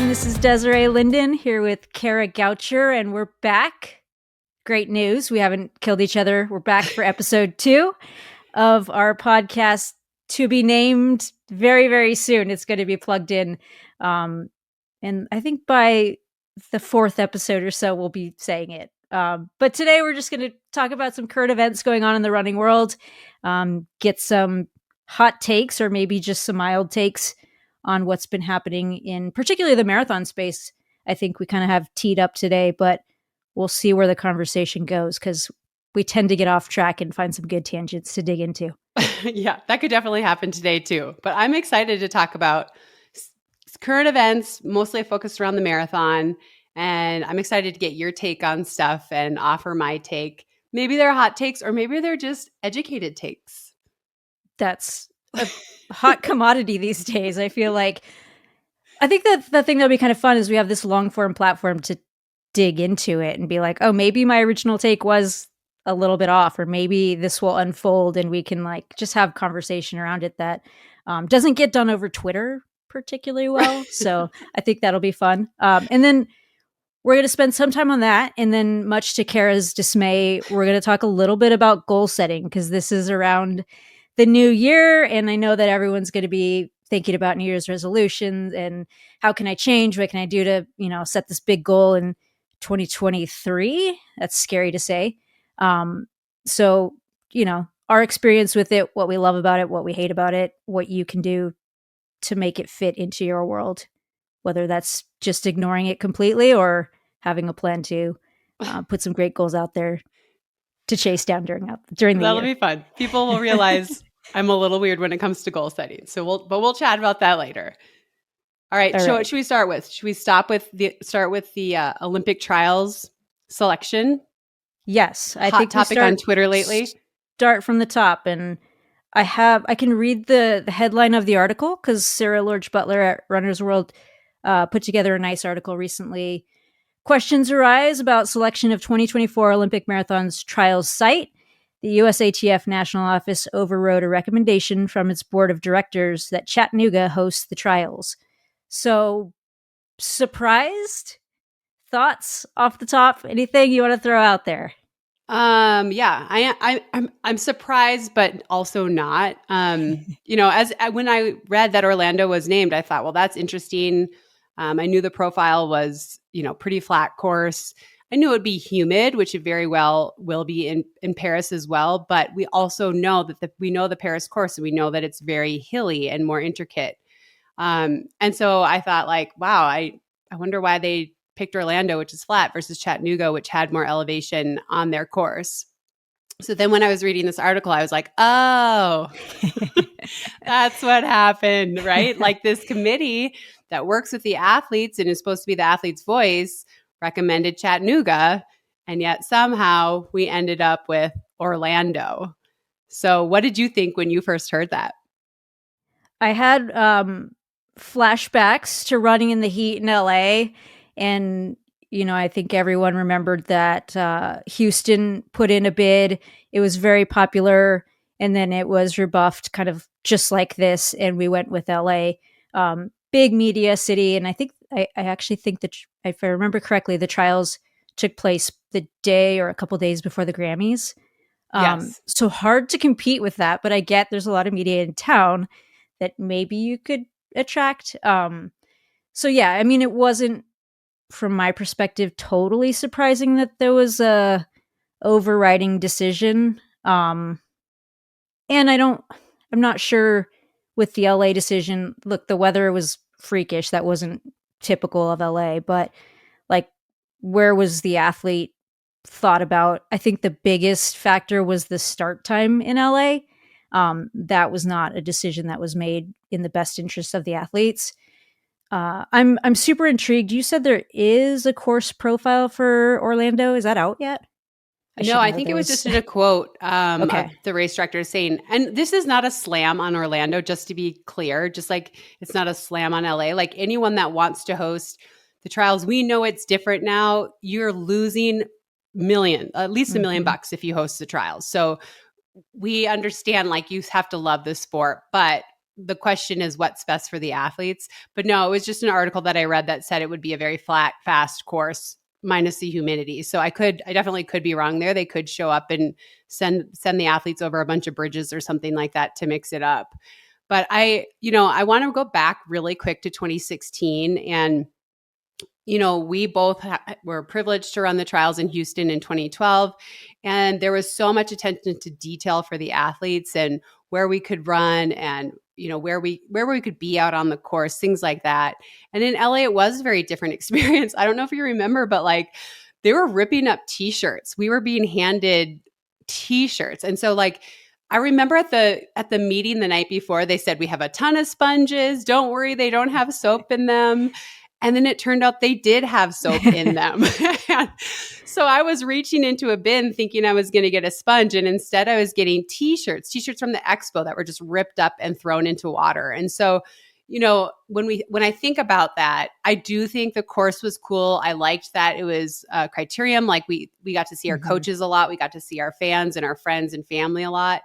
everyone. This is Desiree Linden here with Kara Goucher, and we're back. Great news. We haven't killed each other. We're back for episode 2 of our podcast, to be named very, very soon. It's going to be plugged in. And I think by the 4th episode or so, we'll be saying it. But today we're just going to talk about some current events going on in the running world, get some hot takes or maybe just some mild takes on what's been happening in particularly the marathon space. I think we kind of have teed up today, but we'll see where the conversation goes because we tend to get off track and find some good tangents to dig into. Yeah, that could definitely happen today too. But I'm excited to talk about current events, mostly focused around the marathon. And I'm excited to get your take on stuff and offer my take. Maybe they're hot takes or maybe they're just educated takes. That's a hot commodity these days. I feel like, I think that the thing that'll be kind of fun is we have this long form platform to dig into it and be like, oh, maybe my original take was a little bit off, or maybe this will unfold and we can like just have conversation around it that doesn't get done over Twitter particularly well. So I think that'll be fun. And then we're going to spend some time on that. And then much to Kara's dismay, we're going to talk a little bit about goal setting because this is around the new year. And I know that everyone's going to be thinking about New Year's resolutions and how can I change? What can I do to, set this big goal in 2023? That's scary to say. So, our experience with it, what we love about it, what we hate about it, what you can do to make it fit into your world, whether that's just ignoring it completely or having a plan to put some great goals out there to chase down during the That'll year. Be fun. People will realize I'm a little weird when it comes to goal setting. So we'll chat about that later. All right. What should we start with? Should we start with the Olympic trials selection? Yes, I think topic on Twitter lately. Start from the top, and I can read the headline of the article because Sarah Lorge Butler at Runner's World put together a nice article recently. Questions arise about selection of 2024 Olympic Marathon's trials site. The USATF National Office overrode a recommendation from its board of directors that Chattanooga hosts the trials. So, surprised? Thoughts off the top? Anything you want to throw out there? Yeah, I'm surprised, but also not. When I read that Orlando was named, I thought, well, that's interesting. I knew the profile was, pretty flat course. I knew it would be humid, which it very well will be in Paris as well. But we also know that we know the Paris course, and we know that it's very hilly and more intricate. And so I thought, like, wow, I wonder why they picked Orlando, which is flat, versus Chattanooga, which had more elevation on their course. So then when I was reading this article, I was like, oh, that's what happened, right? Like this committee that works with the athletes and is supposed to be the athlete's voice recommended Chattanooga, and yet somehow we ended up with Orlando. So what did you think when you first heard that? I had flashbacks to running in the heat in LA. And, I think everyone remembered that Houston put in a bid. It was very popular. And then it was rebuffed kind of just like this. And we went with LA. Big media city. And I think, I actually think that if I remember correctly, the trials took place the day or a couple days before the Grammys. Yes. So hard to compete with that. But I get there's a lot of media in town that maybe you could attract. So yeah, I mean, it wasn't, from my perspective, totally surprising that there was a overriding decision. And I'm not sure with the LA decision. Look, the weather was freakish. That wasn't typical of LA, but like, where was the athlete thought about? I think the biggest factor was the start time in LA. That was not a decision that was made in the best interest of the athletes. I'm super intrigued. You said there is a course profile for Orlando. Is that out yet? I think it was just in a quote of the race director saying, and this is not a slam on Orlando, just to be clear, just like it's not a slam on LA. Like anyone that wants to host the trials, we know it's different now. You're losing at least $1 million bucks if you host the trials. So we understand, like, you have to love this sport, but the question is what's best for the athletes. But no, it was just an article that I read that said it would be a very flat, fast course minus the humidity. So I definitely could be wrong there. They could show up and send the athletes over a bunch of bridges or something like that to mix it up. But I want to go back really quick to 2016. And we both were privileged to run the trials in Houston in 2012. And there was so much attention to detail for the athletes and where we could run and, where we could be out on the course, things like that. And in LA, it was a very different experience. I don't know if you remember, but like they were ripping up t-shirts. We were being handed t-shirts. And so like, I remember at the meeting the night before, they said, we have a ton of sponges. Don't worry, they don't have soap in them. And then it turned out they did have soap in them. So I was reaching into a bin thinking I was going to get a sponge. And instead I was getting t-shirts from the expo that were just ripped up and thrown into water. And so, when I think about that, I do think the course was cool. I liked that it was a criterium. Like we got to see our coaches a lot. We got to see our fans and our friends and family a lot.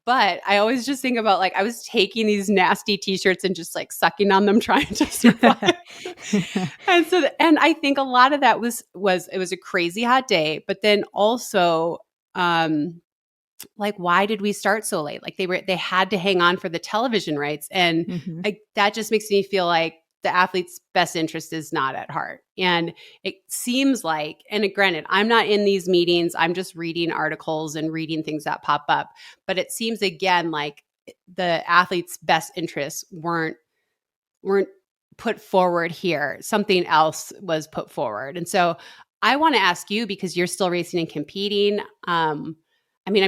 But I always just think about like I was taking these nasty t-shirts and just like sucking on them trying to survive. and I think a lot of that was it was a crazy hot day, but then also like why did we start so late? Like they had to hang on for the television rights, and that just makes me feel like the athlete's best interest is not at heart. And it seems like, and granted, I'm not in these meetings, I'm just reading articles and reading things that pop up, but it seems again like the athlete's best interests weren't put forward here. Something else was put forward. And so I want to ask you, because you're still racing and competing, I'm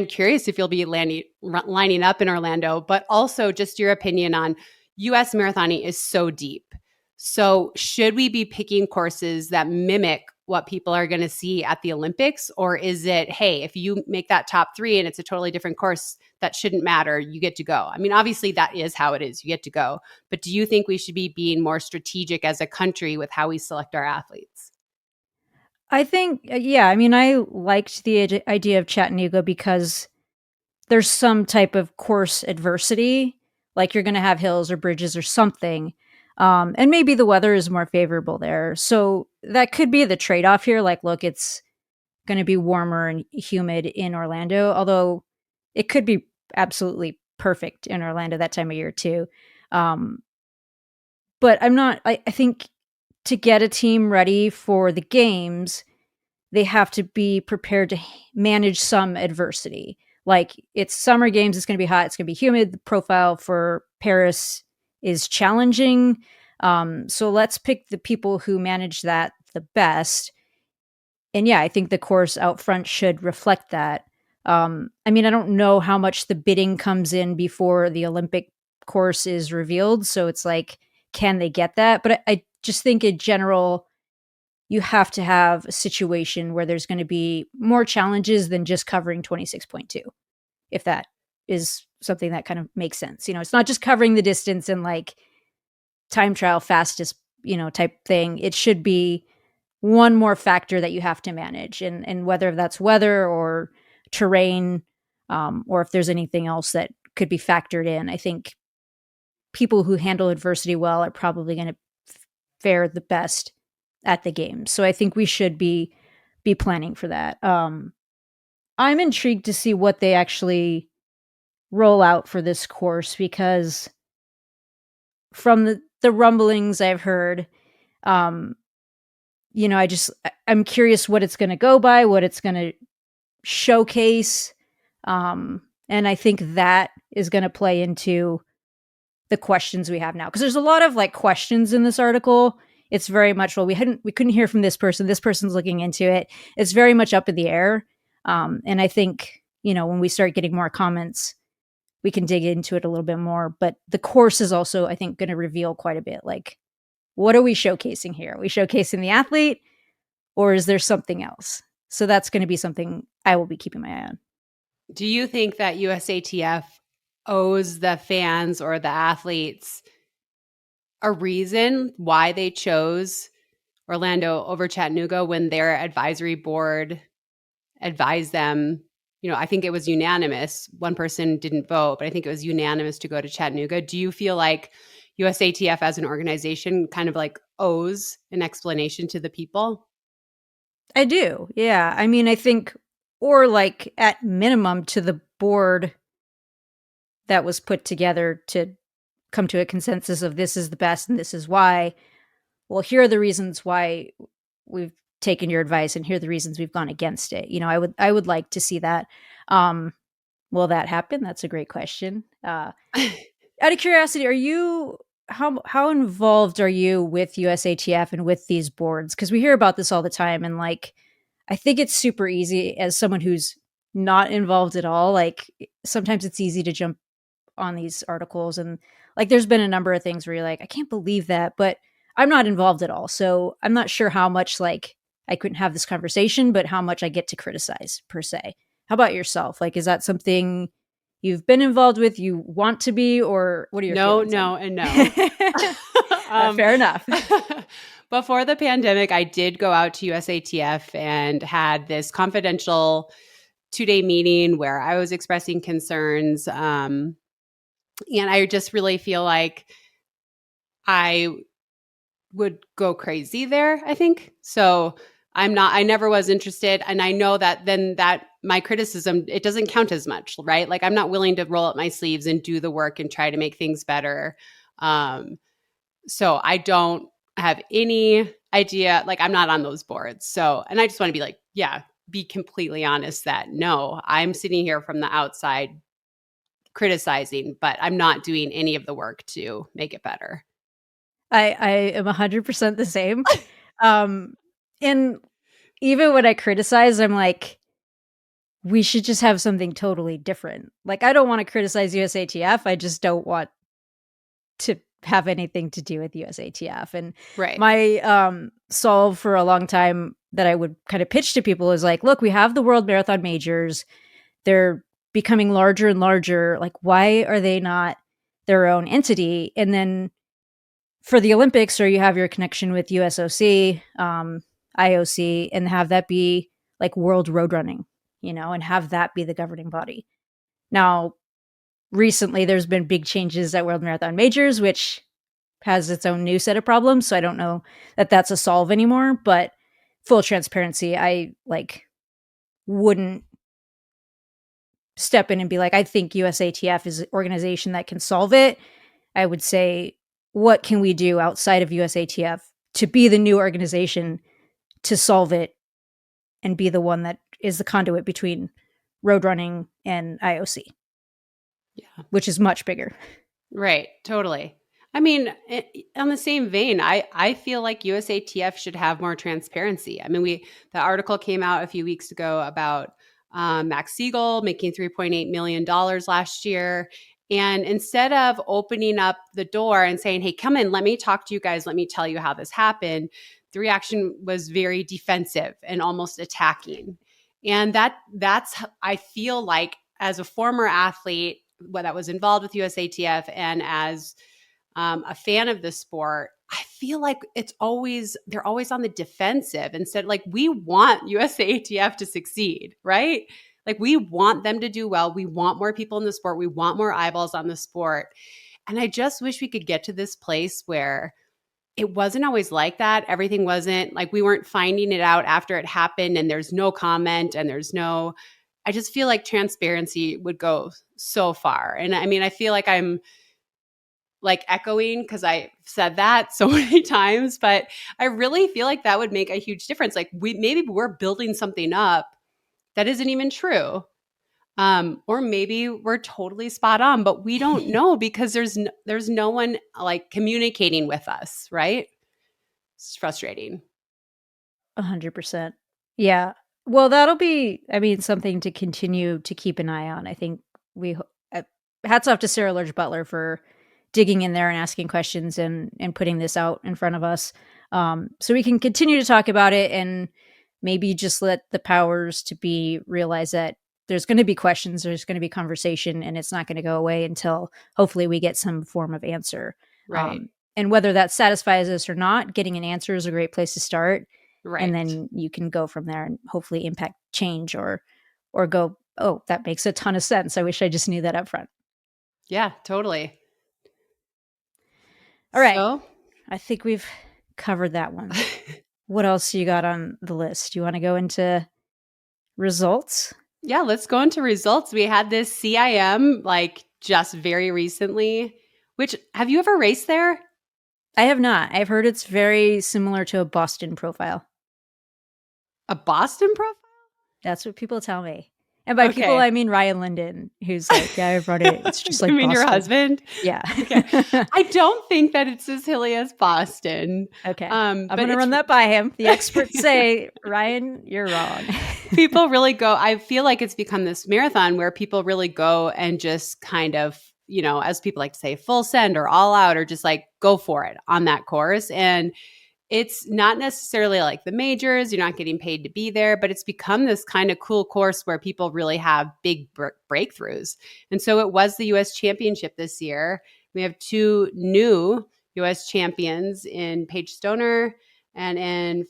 curious if you'll be lining up in Orlando, but also just your opinion on US marathoning is so deep. So should we be picking courses that mimic what people are going to see at the Olympics? Or is it, hey, if you make that top 3 and it's a totally different course, that shouldn't matter, you get to go? I mean, obviously that is how it is. You get to go. But do you think we should be being more strategic as a country with how we select our athletes? I think, I liked the idea of Chattanooga because there's some type of course adversity, like you're going to have hills or bridges or something. And maybe the weather is more favorable there. So that could be the trade-off here. Like, look, it's going to be warmer and humid in Orlando, although it could be absolutely perfect in Orlando that time of year too. But I think to get a team ready for the games, they have to be prepared to manage some adversity. Like it's summer games, it's going to be hot, it's going to be humid. The profile for Paris is challenging. So let's pick the people who manage that the best. And yeah, I think the course out front should reflect that. I don't know how much the bidding comes in before the Olympic course is revealed. So it's like, can they get that? But I just think in general, you have to have a situation where there's going to be more challenges than just covering 26.2, if that is something that kind of makes sense. It's not just covering the distance and like time trial fastest, type thing. It should be one more factor that you have to manage, and whether that's weather or terrain, or if there's anything else that could be factored in. I think people who handle adversity well are probably going to fare the best at the games. So I think we should be planning for that. I'm intrigued to see what they actually roll out for this course, because from the rumblings I've heard, I'm curious what it's going to go by, what it's going to showcase. And I think that is going to play into the questions we have now. Because there's a lot of like questions in this article. It's very much, well, we couldn't hear from this person. This person's looking into it. It's very much up in the air. And I think, when we start getting more comments, we can dig into it a little bit more. But the course is also, I think, going to reveal quite a bit. Like, what are we showcasing here? Are we showcasing the athlete, or is there something else? So that's going to be something I will be keeping my eye on. Do you think that USATF owes the fans or the athletes a reason why they chose Orlando over Chattanooga when their advisory board advised them I think it was unanimous. One person didn't vote, but I think it was unanimous to go to Chattanooga. Do you feel like USATF as an organization kind of like owes an explanation to the people? I do. Yeah. I mean, I think, or like at minimum to the board that was put together to come to a consensus of this is the best and this is why. Well, here are the reasons why we've taken your advice and here are the reasons we've gone against it. I would like to see that. Um, will that happen? That's a great question. Out of curiosity, are you how involved are you with USATF and with these boards? Because we hear about this all the time, and like, I think it's super easy as someone who's not involved at all. Like, sometimes it's easy to jump on these articles, and like, there's been a number of things where you're like, I can't believe that, but I'm not involved at all, so I'm not sure how much like I couldn't have this conversation, but how much I get to criticize per se. How about yourself? Like, is that something you've been involved with, you want to be, or what are your No, feelings no, and no. on? Fair enough. Before the pandemic, I did go out to USATF and had this confidential 2-day meeting where I was expressing concerns. And I just really feel like I would go crazy there, I think. So I never was interested. And I know that then that my criticism, it doesn't count as much, right? Like I'm not willing to roll up my sleeves and do the work and try to make things better. So I don't have any idea, like I'm not on those boards. So, and I just want to be like, yeah, be completely honest that no, I'm sitting here from the outside criticizing, but I'm not doing any of the work to make it better. I am 100% the same. Um, and even when I criticize, I'm like, we should just have something totally different. Like, I don't want to criticize USATF. I just don't want to have anything to do with USATF. And Right. my solve for a long time that I would kind of pitch to people is like, look, we have the World Marathon Majors. They're becoming larger and larger. Like, why are they not their own entity? And then for the Olympics, or you have your connection with USOC, IOC, and have that be like World Road Running, and have that be the governing body. Now, recently, there's been big changes at World Marathon Majors, which has its own new set of problems. So I don't know that that's a solve anymore. But full transparency, I like wouldn't step in and be like, I think USATF is an organization that can solve it. I would say, what can we do outside of USATF to be the new organization to solve it and be the one that is the conduit between road running and IOC, Yeah. which is much bigger. Right. Totally. I mean, on the same vein, I feel like USATF should have more transparency. I mean, the article came out a few weeks ago about Max Siegel making $3.8 million last year. And instead of opening up the door and saying, hey, come in, let me talk to you guys, let me tell you how this happened, the reaction was very defensive and almost attacking. And that's, I feel like as a former athlete that was involved with USATF and as a fan of the sport, I feel like they're always on the defensive instead. Like we want USATF to succeed, right? Like we want them to do well. We want more people in the sport. We want more eyeballs on the sport. And I just wish we could get to this place where it wasn't always like that. Everything wasn't like we weren't finding it out after it happened and there's no comment and I just feel like transparency would go so far. And I mean, I feel like I'm like echoing because I said that so many times, but I really feel like that would make a huge difference. Like maybe we're building something up that isn't even true. Or maybe we're totally spot on, but we don't know because there's no one like communicating with us, right? It's frustrating. 100%. Yeah. Well, that'll be, I mean, something to continue to keep an eye on. I think uh, hats off to Sarah Lurch Butler for digging in there and asking questions and putting this out in front of us. So we can continue to talk about it and maybe just let the powers to be realize that there's going to be questions, there's going to be conversation, and it's not going to go away until hopefully we get some form of answer. Right. And whether that satisfies us or not, getting an answer is a great place to start. Right. And then you can go from there and hopefully impact change or go oh, that makes a ton of sense. I wish I just knew that up front. Yeah, totally. All right. So, I think we've covered that one. What else you got on the list? Do you want to go into results? yeah, let's go into results. We had this CIM like just very recently, which have you ever raced there? I have not. I've heard it's very similar to a Boston profile. A Boston profile? That's what people tell me. And by people, Okay. I mean Ryan Linden, who's like, yeah, I've run it. It's just You like mean your Boston. husband? Yeah. Okay. I don't think that it's as hilly as Boston. Okay. I'm But going to it's run that by him. The experts say, Ryan, you're wrong. people really go. I feel like it's become this marathon where people really go and just kind of, as people like to say, full send or all out or just like go for it on that course. And it's not necessarily like the majors, you're not getting paid to be there, but it's become this kind of cool course where people really have big breakthroughs. And so it was the US Championship this year. We have two new US champions in Paige Stoner and in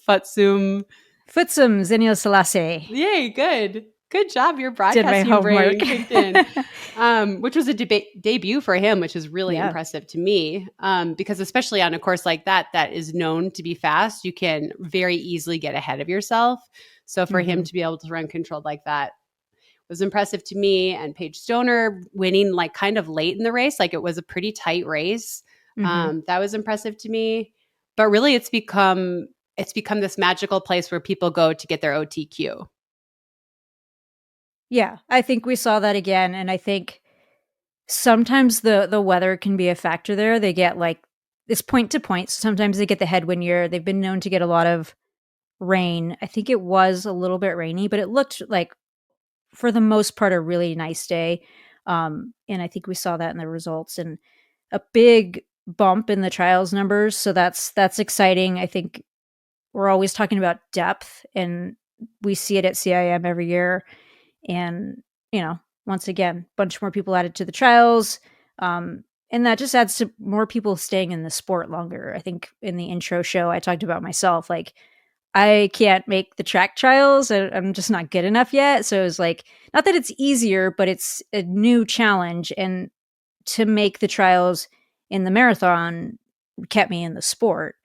Futsum. Futsum Zenil Selassie. Yay, good. Good job. Your Did my broadcasting homework. brain kicked in, which was a debut for him, which is really Yeah. impressive to me. Because especially on a course like that is known to be fast, you can very easily get ahead of yourself. So for him to be able to run controlled like that was impressive to me. And Paige Stoner winning like kind of late in the race, like it was a pretty tight race. That was impressive to me. But really, it's become this magical place where people go to get their OTQ. Yeah, I think we saw that again, and I think sometimes the weather can be a factor there. They get like it's point to point. So sometimes they get the headwind year. They've been known to get a lot of rain. I think it was a little bit rainy, but it looked like for the most part a really nice day. And I think we saw that in the results and a big bump in the trials numbers. So that's exciting. I think we're always talking about depth and we see it at CIM every year. And, once again, a bunch more people added to the trials. And that just adds to more people staying in the sport longer. I think in the intro show, I talked about myself, like, I can't make the track trials. I'm just not good enough yet. So it's like, not that it's easier, but it's a new challenge. And to make the trials in the marathon kept me in the sport.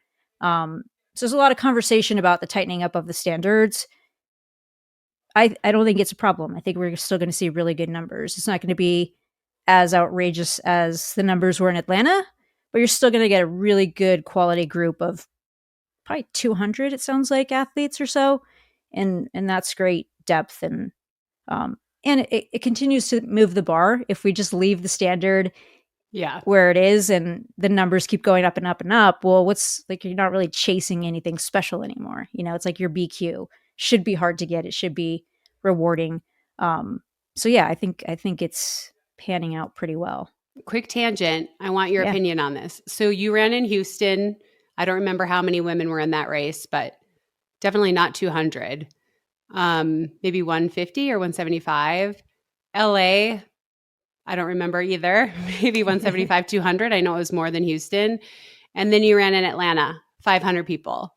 So there's a lot of conversation about the tightening up of the standards. I don't think it's a problem. I think we're still going to see really good numbers. It's not going to be as outrageous as the numbers were in Atlanta, but you're still going to get a really good quality group of probably 200, it sounds like, athletes or so. And that's great depth. And it continues to move the bar. If we just leave the standard Yeah. where it is and the numbers keep going up and up and up, well, what's like, you're not really chasing anything special anymore. It's like your BQ should be hard to get. It should be rewarding. So yeah, I think it's panning out pretty well. Quick tangent. I want your Yeah. opinion on this. So you ran in Houston. I don't remember how many women were in that race, but definitely not 200. Maybe 150 or 175. LA, I don't remember either. Maybe 175, 200. I know it was more than Houston. And then you ran in Atlanta, 500 people.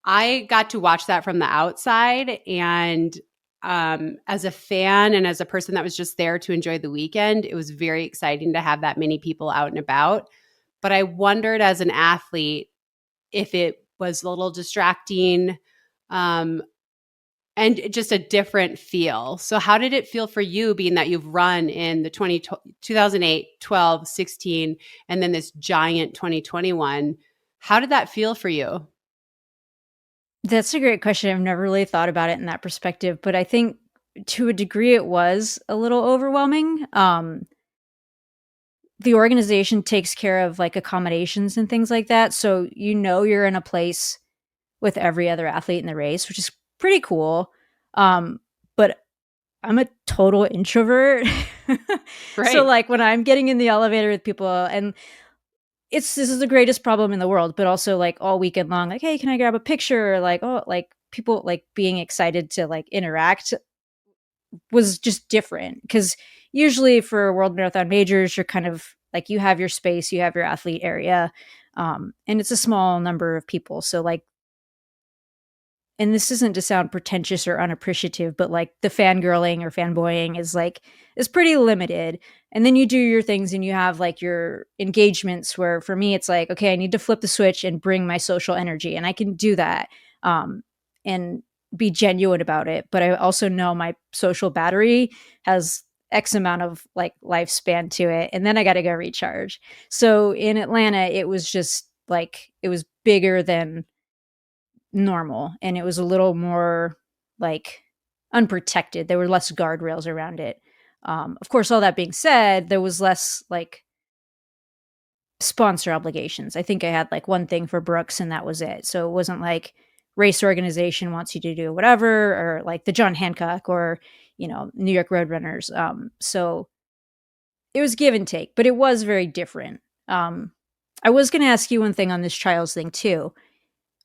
I got to watch that from the outside. And as a fan and as a person that was just there to enjoy the weekend, it was very exciting to have that many people out and about. But I wondered as an athlete if it was a little distracting and just a different feel. So how did it feel for you being that you've run in the 2008, 12, 16, and then this giant 2021? How did that feel for you? That's a great question. I've never really thought about it in that perspective, but I think to a degree it was a little overwhelming. The organization takes care of like accommodations and things like that. So you're in a place with every other athlete in the race, which is pretty cool. But I'm a total introvert. So Right. like when I'm getting in the elevator with people and this is the greatest problem in the world, but also like all weekend long, like, hey, can I grab a picture? Like, oh, like people like being excited to like interact was just different. Cause usually for world marathon majors, you're kind of like you have your space, you have your athlete area. And it's a small number of people. So like and this isn't to sound pretentious or unappreciative, but like the fangirling or fanboying is pretty limited. And then you do your things and you have like your engagements where for me it's like, okay, I need to flip the switch and bring my social energy. And I can do that. And be genuine about it. But I also know my social battery has X amount of like lifespan to it. And then I got to go recharge. So in Atlanta, it was just like, it was bigger than normal and it was a little more like unprotected. There were less guardrails around it. Of course, all that being said, there was less like sponsor obligations. I think I had like one thing for Brooks and that was it. So it wasn't like race organization wants you to do whatever or like the John Hancock or, New York Roadrunners. So it was give and take, but it was very different. I was going to ask you one thing on this trials thing too.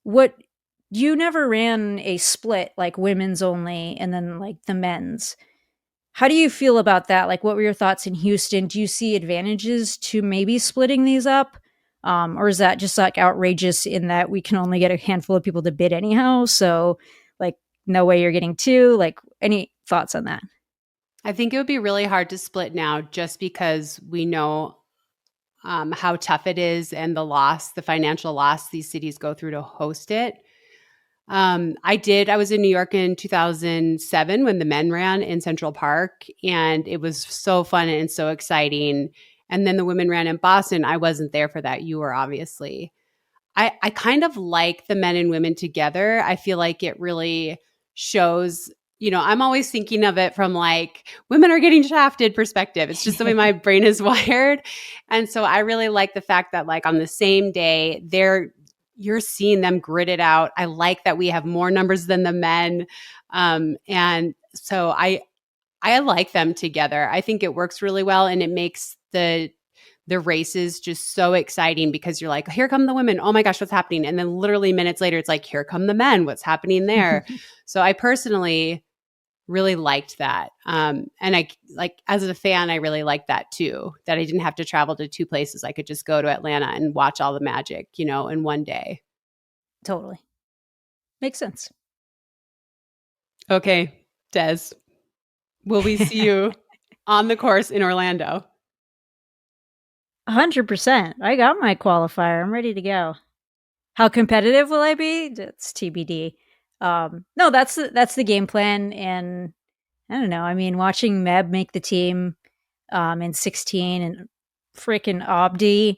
What you never ran a split like women's only and then like the men's. How do you feel about that? Like, what were your thoughts in Houston? Do you see advantages to maybe splitting these up? Or is that just like outrageous in that we can only get a handful of people to bid anyhow? So, like, no way you're getting two? Like, any thoughts on that? I think it would be really hard to split now just because we know how tough it is and the financial loss these cities go through to host it. I was in New York in 2007 when the men ran in Central Park, and it was so fun and so exciting. And then the women ran in Boston. I wasn't there for that. You were obviously. I kind of like the men and women together. I feel like it really shows, I'm always thinking of it from like women are getting shafted perspective. It's just the way my brain is wired. And so I really like the fact that like on the same day, you're seeing them grit it out. I like that we have more numbers than the men. And so I like them together. I think it works really well and it makes the races just so exciting because you're like, here come the women. Oh my gosh, what's happening? And then literally minutes later, it's like, here come the men. What's happening there? So I personally really liked that. And I like as a fan, I really liked that too, that I didn't have to travel to two places. I could just go to Atlanta and watch all the magic, in one day. Totally. Makes sense. Okay, Des, will we see you on the course in Orlando? 100%. I got my qualifier. I'm ready to go. How competitive will I be? It's TBD. No, that's the game plan, and I don't know. I mean, watching Meb make the team in 16 and freaking Abdi,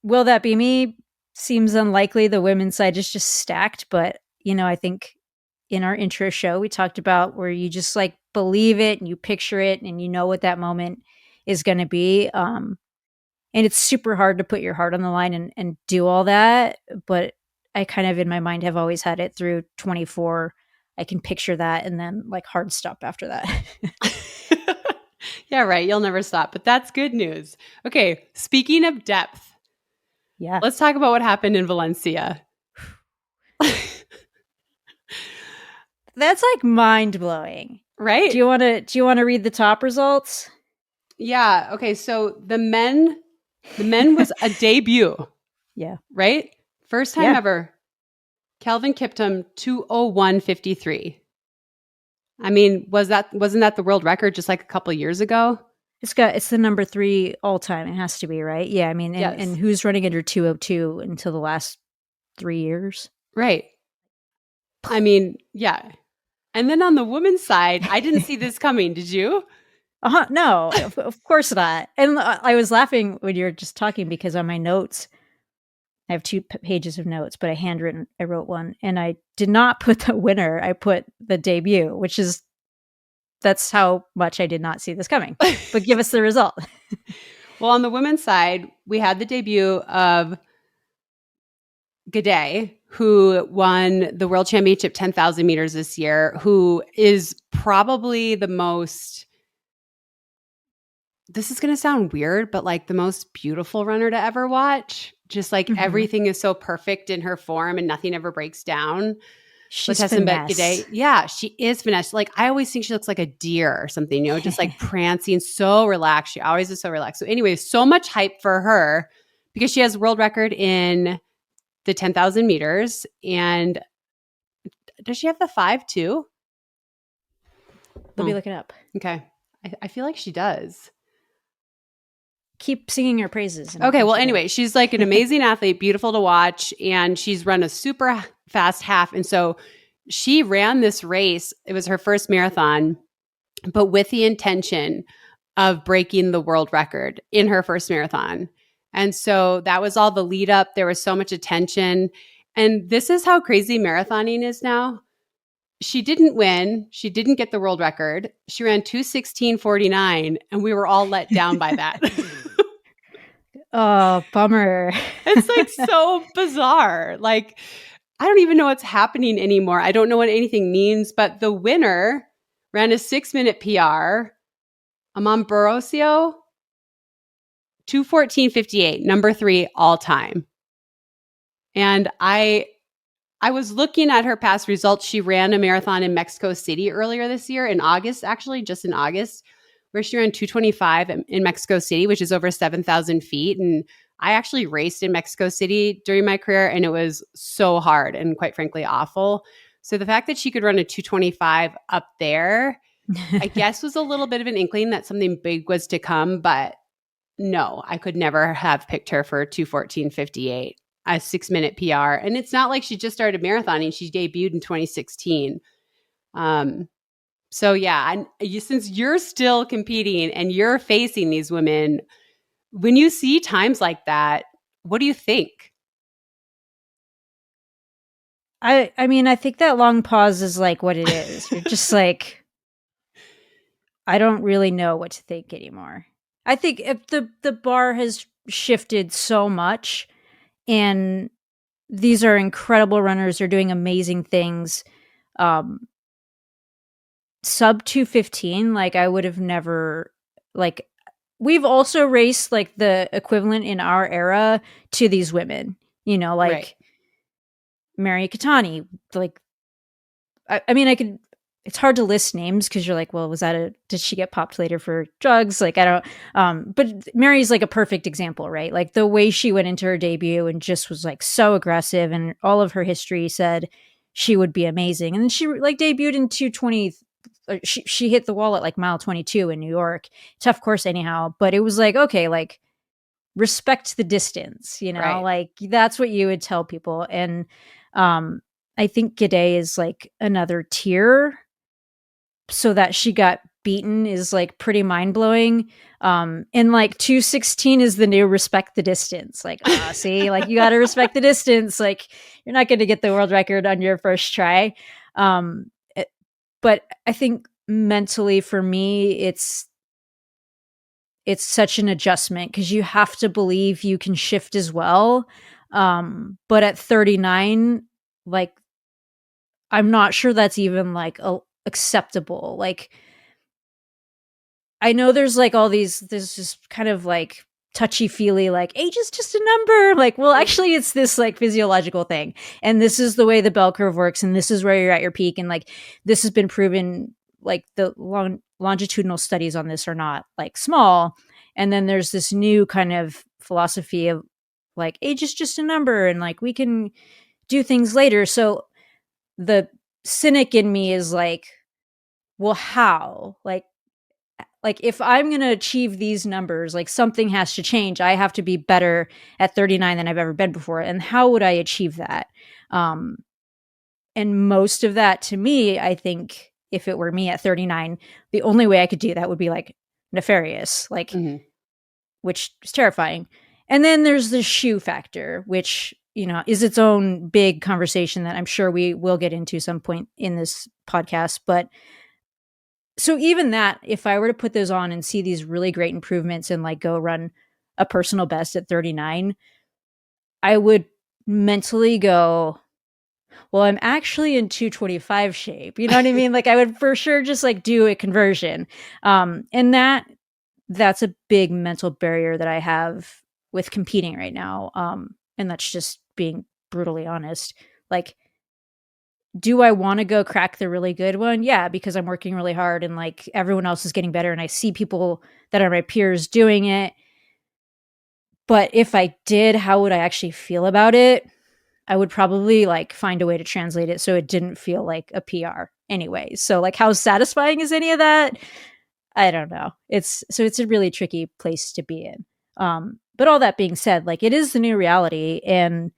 will that be me? Seems unlikely. The women's side is just stacked, but I think in our intro show we talked about where you just like believe it and you picture it and you know what that moment is going to be. And it's super hard to put your heart on the line and do all that. But I kind of in my mind have always had it through 24. I can picture that and then like hard stop after that. Yeah, right. You'll never stop, but that's good news. Okay. Speaking of depth, Yeah. let's talk about what happened in Valencia. That's like mind blowing. Right? Do you want to read the top results? Yeah. Okay. So the men was a debut. Yeah. Right? First time ever. Kelvin Kiptum 2:01:53. I mean, wasn't that the world record just like a couple of years ago? It's the number 3 all time. It has to be, right? Yeah. I mean, Yes. and who's running under 2:02 until the last 3 years? Right. I mean, yeah. And then on the women's side, I didn't see this coming. Did you? No, of course not. And I was laughing when you were just talking because on my notes, I have 2 pages of notes, but I wrote one, and I did not put the winner. I put the debut, that's how much I did not see this coming. But give us the result. Well, on the women's side, we had the debut of Gade, who won the world championship 10,000 meters this year, who is probably the most, this is going to sound weird, but like the most beautiful runner to ever watch. Just like everything is so perfect in her form and nothing ever breaks down. She's finesse. Gade, yeah, she is finesse. Like I always think she looks like a deer or something, just like prancing, so relaxed. She always is so relaxed. So anyway, so much hype for her because she has world record in the 10,000 meters and does she have the 5 too? Let me look it up. Okay. I feel like she does. Keep singing your praises. Okay. Well, anyway, she's like an amazing athlete, beautiful to watch. And she's run a super fast half. And so she ran this race. It was her first marathon, but with the intention of breaking the world record in her first marathon. And so that was all the lead up. There was so much attention. And this is how crazy marathoning is now. She didn't win. She didn't get the world record. She ran 2:16:49, and we were all let down by that. Oh, bummer. It's like so bizarre. Like, I don't even know what's happening anymore. I don't know what anything means, but the winner ran a 6-minute PR. Amon Barosio, 2:14:58, number 3 all time. And I was looking at her past results. She ran a marathon in Mexico City earlier this year in August, actually, just in August, where she ran 2:25 in Mexico City, which is over 7,000 feet. And I actually raced in Mexico City during my career, and it was so hard and quite frankly awful. So the fact that she could run a 2:25 up there, I guess was a little bit of an inkling that something big was to come. But no, I could never have picked her for 2:14:58. A 6-minute PR. And it's not like she just started marathoning. She debuted in 2016. So yeah, since you're still competing and you're facing these women, when you see times like that, what do you think? I mean, I think that long pause is like what it is. You're just like, I don't really know what to think anymore. I think if the bar has shifted so much, and these are incredible runners. They're doing amazing things. Sub 2:15, like I would have never, like, we've also raced like the equivalent in our era to these women, you know, like Right. Mary Katani. Like, I mean, I could, it's hard to list names because you're like, well, did she get popped later for drugs? Like, I don't, but Mary's like a perfect example, right? Like the way she went into her debut and just was like so aggressive, and all of her history said she would be amazing. And then she like debuted in 2:20. She hit the wall at like mile 22 in New York. Tough course anyhow, but it was like, okay, like respect the distance, you know, Right. like that's what you would tell people. And I think Gade is like another tier. So that she got beaten is like pretty mind blowing. And like 2:16 is the new respect the distance. Like, see, like you got to respect the distance. Like you're not going to get the world record on your first try. But I think mentally for me, it's such an adjustment because you have to believe you can shift as well. But at 39, like, I'm not sure that's even like acceptable. Like, I know there's like there's just kind of like touchy feely, like age is just a number. Like, well, actually it's this like physiological thing. And this is the way the bell curve works. And this is where you're at your peak. And like, this has been proven, like the longitudinal studies on this are not like small. And then there's this new kind of philosophy of like age is just a number and like we can do things later. So the cynic in me is like, well, how? Like if I'm going to achieve these numbers, like something has to change. I have to be better at 39 than I've ever been before. And how would I achieve that? And most of that to me, I think if it were me at 39, the only way I could do that would be like nefarious, like, which is terrifying. And then there's the shoe factor, which, you know, is its own big conversation that I'm sure we will get into some point in this podcast. But so even that, if I were to put those on and see these really great improvements and like go run a personal best at 39, I would mentally go, well, I'm actually in 2:25 shape. You know what I mean? Like I would for sure just like do a conversion. And that's a big mental barrier that I have with competing right now. And that's just being brutally honest. Like, do I want to go crack the really good one? Yeah, because I'm working really hard and like everyone else is getting better and I see people that are my peers doing it. But if I did, how would I actually feel about it? I would probably like find a way to translate it so it didn't feel like a PR anyway. So like how satisfying is any of that? I don't know. It's a really tricky place to be in. But all that being said, like it is the new reality, and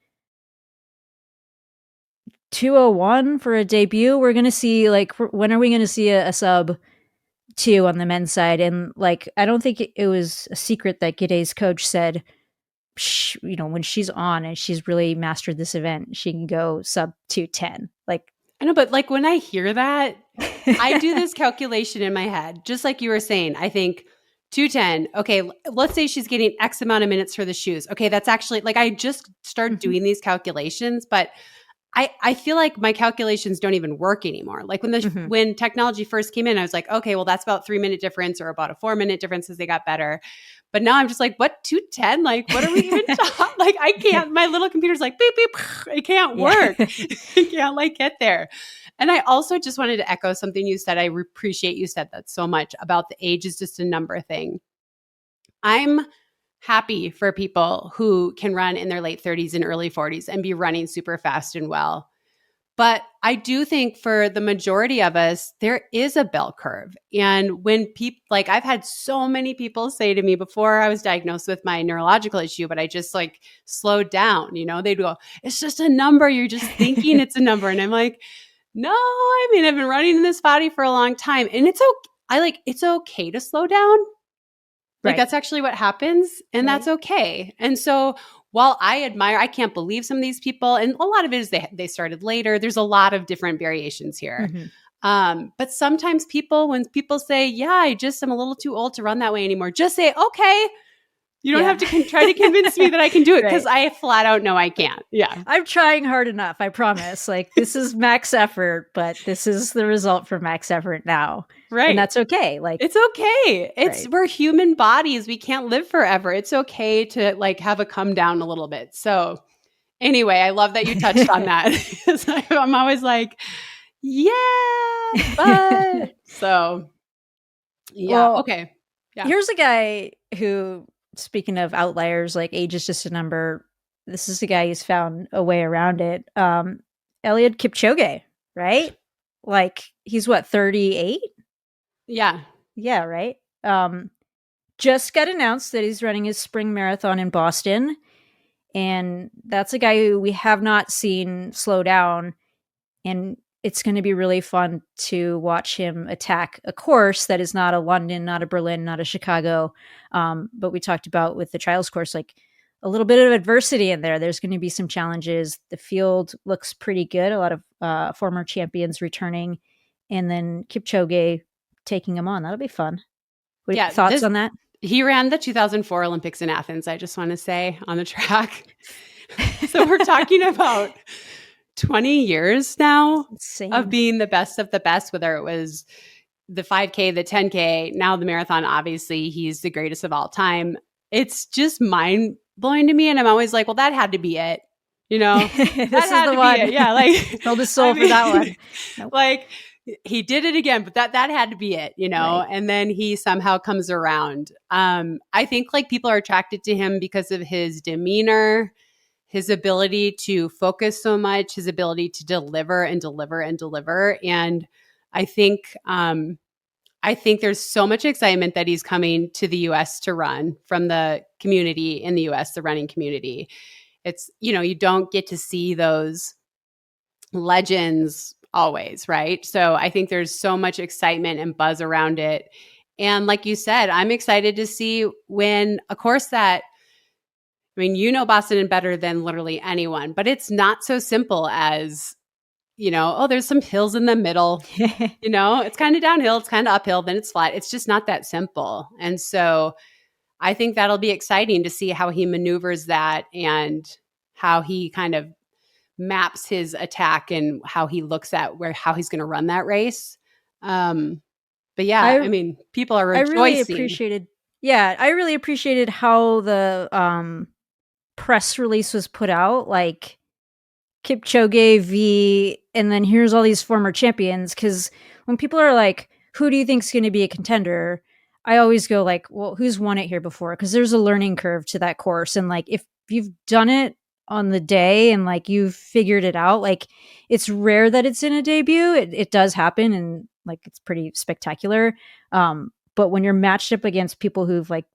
201 for a debut, we're going to see like when are we going to see a sub 2 on the men's side? And like I don't think it was a secret that Gide's coach said when she's on and she's really mastered this event, she can go sub 210. Like I know, but like when I hear that, I do this calculation in my head, just like you were saying. I think 210. Okay, let's say she's getting X amount of minutes for the shoes. Okay, that's actually like I just started doing these calculations, but I feel like my calculations don't even work anymore. Like when technology first came in, I was like, okay, well that's about 3-minute difference or about a 4-minute difference as they got better. But now I'm just like, what 210? Like, what are we even talking? Like, I can't. My little computer's like beep beep. It can't work. It can't like get there. And I also just wanted to echo something you said. I appreciate you said that so much about the age is just a number thing. I'm happy for people who can run in their late 30s and early 40s and be running super fast and well. But I do think for the majority of us, there is a bell curve. And when people, like I've had so many people say to me before I was diagnosed with my neurological issue, but I just like slowed down, they'd go, it's just a number. You're just thinking it's a number. And I'm like, no, I mean, I've been running in this body for a long time and it's okay. It's okay to slow down. Like that's actually what happens and that's okay. And so while I can't believe some of these people, and a lot of it is they started later. There's a lot of different variations here. But sometimes when people say, yeah, I'm a little too old to run that way anymore, just say, okay. You don't have to try to convince me that I can do it because I flat out know I can't. Yeah. I'm trying hard enough. I promise. Like this is max effort, but this is the result for max effort now. Right. And that's okay. Like it's okay. We're human bodies. We can't live forever. It's okay to like have a come down a little bit. So anyway, I love that you touched on that. I'm always like, yeah, but so yeah. Well, okay. Yeah. Here's a guy who, speaking of outliers, like age is just a number. This is a guy who's found a way around it. Eliud Kipchoge, right? Like he's what, 38? Yeah. Yeah, right. Just got announced that he's running his spring marathon in Boston. And that's a guy who we have not seen slow down. And it's going to be really fun to watch him attack a course that is not a London, not a Berlin, not a Chicago. But we talked about with the trials course, like a little bit of adversity in there. There's going to be some challenges. The field looks pretty good. A lot of former champions returning. And then Kipchoge taking him on. That'll be fun. Thoughts on that? He ran the 2004 Olympics in Athens, I just want to say, on the track. So we're talking about 20 years now of being the best of the best, whether it was the 5K, the 10K, now the marathon. Obviously, he's the greatest of all time. It's just mind blowing to me. And I'm always like, well, that had to be it. This is the one. Yeah, like sold his soul for that one. Nope. Like he did it again, but that had to be it, Right. And then he somehow comes around. I think like people are attracted to him because of his demeanor, his ability to focus so much, his ability to deliver and deliver and deliver. And I think there's so much excitement that he's coming to the US to run from the community in the US, the running community. It's, you don't get to see those legends always, right? So I think there's so much excitement and buzz around it. And like you said, I'm excited to see when a course that, Boston better than literally anyone, but it's not so simple as, there's some hills in the middle, it's kind of downhill, it's kind of uphill, then it's flat. It's just not that simple. And so I think that'll be exciting to see how he maneuvers that and how he kind of maps his attack and how he looks at how he's going to run that race. But yeah, people are rejoicing. I really appreciated how the press release was put out, like Kipchoge v. and then here's all these former champions. Because when people are like, who do you think is going to be a contender? I always go like, well, who's won it here before? Because there's a learning curve to that course. And like, if you've done it on the day and like you've figured it out. Like it's rare that it's in a debut. It does happen and like it's pretty spectacular. But when you're matched up against people who've like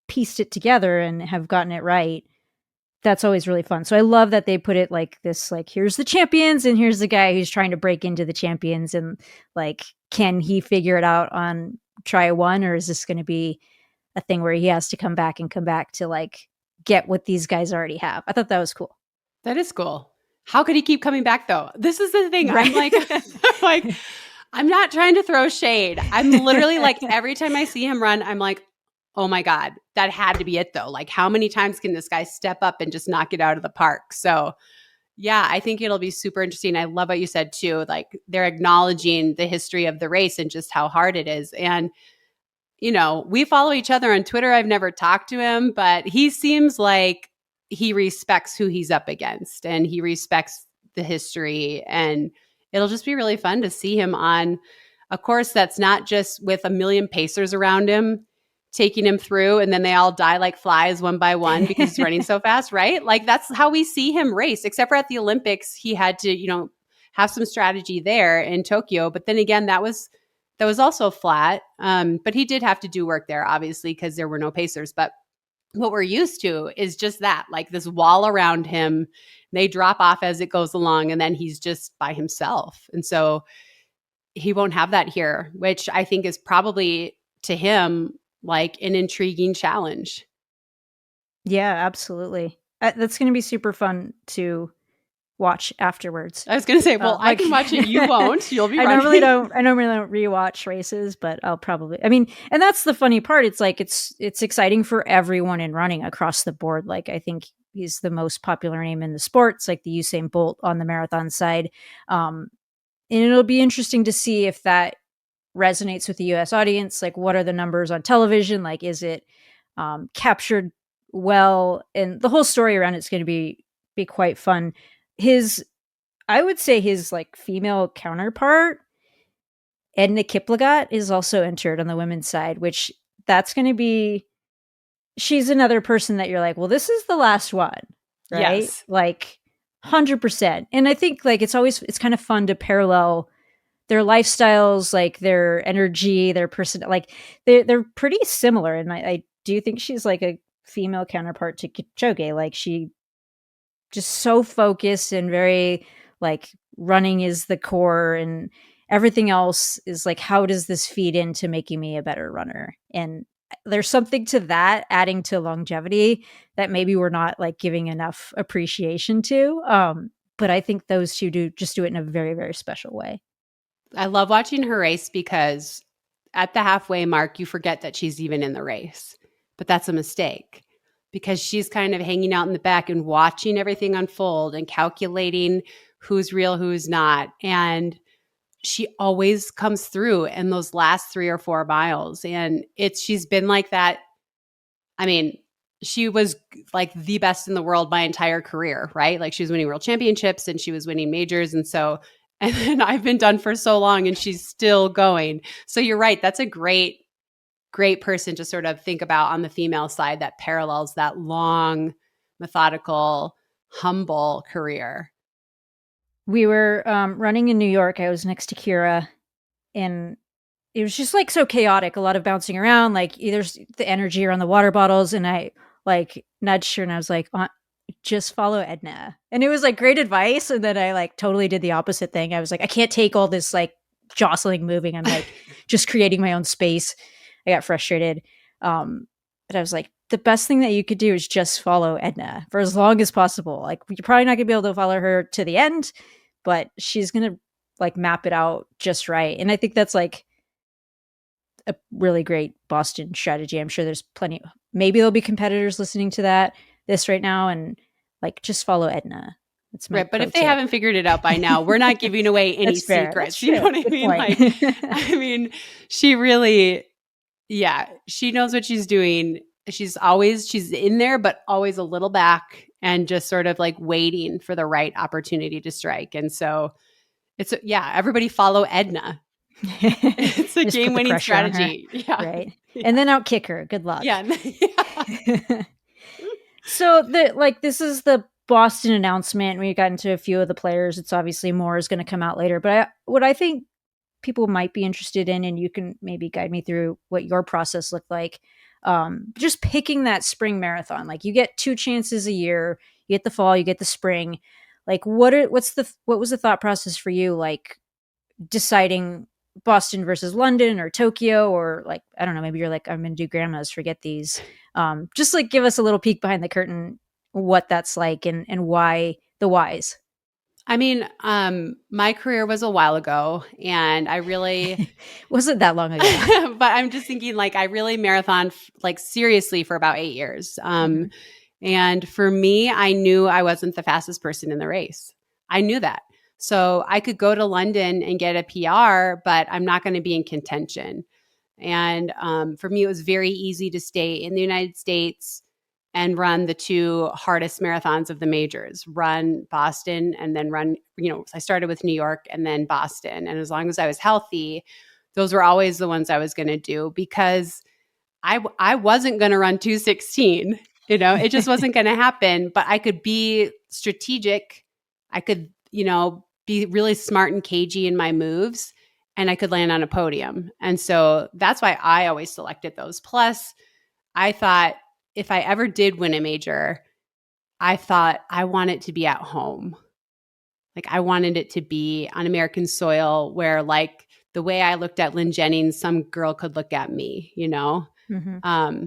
pieced it together and have gotten it right, that's always really fun. So I love that they put it like this, like here's the champions and here's the guy who's trying to break into the champions, and like can he figure it out on try one, or is this going to be a thing where he has to come back to like get what these guys already have? I thought that was cool. That is cool. How could he keep coming back though? This is the thing. Right. I'm like, like, I'm not trying to throw shade. I'm literally like, every time I see him run, I'm like, oh my God, that had to be it though. Like, how many times can this guy step up and just knock it out of the park? So yeah, I think it'll be super interesting. I love what you said too. Like, they're acknowledging the history of the race and just how hard it is. And you know, we follow each other on Twitter. I've never talked to him, but he seems like he respects who he's up against and he respects the history. And it'll just be really fun to see him on a course that's not just with a million pacers around him, taking him through, and then they all die like flies one by one because he's running so fast, right? Like that's how we see him race, except for at the Olympics, he had to, you know, have some strategy there in Tokyo. But then again, that was also flat. But he did have to do work there, obviously, because there were no pacers. But what we're used to is just that, like this wall around him. They drop off as it goes along, and then he's just by himself. And so he won't have that here, which I think is probably to him like an intriguing challenge. Yeah, absolutely. That's going to be super fun to watch afterwards. I was going to say, well, I can watch it. You won't. You'll be running. I normally don't rewatch races, but I'll probably, I mean, and that's the funny part. It's like, it's exciting for everyone in running across the board. Like, I think he's the most popular name in the sports, like the Usain Bolt on the marathon side. And it'll be interesting to see if that resonates with the US audience. Like, what are the numbers on television? Like, is it captured well? And the whole story around it's going to be quite fun. I would say his like female counterpart, Edna Kiplagat, is also entered on the women's side, which that's going to be, she's another person that you're like, well, this is the last one, right? Yes. Like 100%. And I think like it's kind of fun to parallel their lifestyles, like their energy, their person, like they're pretty similar. And I do think she's like a female counterpart to Kipchoge. Like she just so focused and very like running is the core, and everything else is like, how does this feed into making me a better runner? And there's something to that, adding to longevity, that maybe we're not like giving enough appreciation to. But I think those two do it in a very, very special way. I love watching her race because at the halfway mark, you forget that she's even in the race. But that's a mistake because she's kind of hanging out in the back and watching everything unfold and calculating who's real, who's not. And she always comes through in those last 3 or 4 miles. And she's been like that. I mean, she was like the best in the world my entire career, right? Like she was winning world championships and she was winning majors. And then I've been done for so long and she's still going. So you're right. That's a great person to sort of think about on the female side that parallels that long, methodical, humble career. We were running in New York. I was next to Kira, and it was just like so chaotic, a lot of bouncing around. Like there's the energy around the water bottles, and I like nudged her and I was like, just follow Edna. And it was like great advice. And then I like totally did the opposite thing. I was like, I can't take all this like jostling, moving. I'm like just creating my own space. I got frustrated. But I was like, the best thing that you could do is just follow Edna for as long as possible. Like you're probably not gonna be able to follow her to the end, but she's gonna like map it out just right. And I think that's like a really great Boston strategy. I'm sure there's plenty. Maybe there'll be competitors listening to this right now, and like just follow Edna. That's my right. But if they haven't figured it out by now, we're not giving away any secrets. You know what I mean? Like, I mean, she really, yeah, she knows what she's doing. She's in there, but always a little back and just sort of like waiting for the right opportunity to strike. And so everybody follow Edna. It's a game-winning strategy. Yeah. Right. Yeah. And then out kick her. Good luck. Yeah. So this is the Boston announcement, when you got into a few of the players, it's obviously more is going to come out later. But what I think people might be interested in, and you can maybe guide me through what your process looked like. Just picking that spring marathon, like you get 2 chances a year. You get the fall, you get the spring. Like what was the thought process for you? Like deciding Boston versus London or Tokyo, or like I don't know, maybe you're like I'm going to do grandmas, forget these. Just like give us a little peek behind the curtain, what that's like, and why the whys. I mean, my career was a while ago, and I really, Wasn't that long ago. but I'm just thinking like I really marathon like seriously for about 8 years. Mm-hmm. And for me, I knew I wasn't the fastest person in the race. I knew that. So I could go to London and get a PR, but I'm not going to be in contention. And for me, it was very easy to stay in the United States and run the 2 hardest marathons of the majors, run Boston and then run, I started with New York and then Boston. And as long as I was healthy, those were always the ones I was going to do because I wasn't going to run 2:16. It just wasn't going to happen, but I could be strategic. I could, be really smart and cagey in my moves, and I could land on a podium. And so that's why I always selected those. Plus, I thought if I ever did win a major, I thought I want it to be at home. Like I wanted it to be on American soil where like the way I looked at Lynn Jennings, some girl could look at me, Mm-hmm.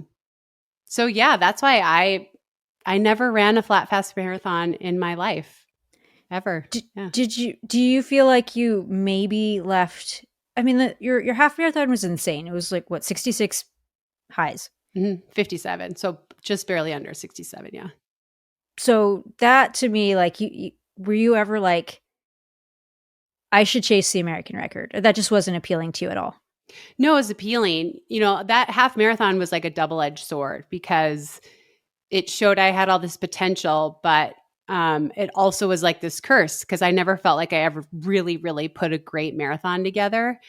So yeah, that's why I never ran a flat fast marathon in my life ever. Yeah. Do you feel like you maybe left? I mean, your half marathon was insane. It was like what 66 highs. 57. So just barely under 67. Yeah. So that to me, like, you were you ever like, I should chase the American record? Or that just wasn't appealing to you at all. No, it was appealing. That half marathon was like a double-edged sword because it showed I had all this potential, but it also was like this curse because I never felt like I ever really, really put a great marathon together.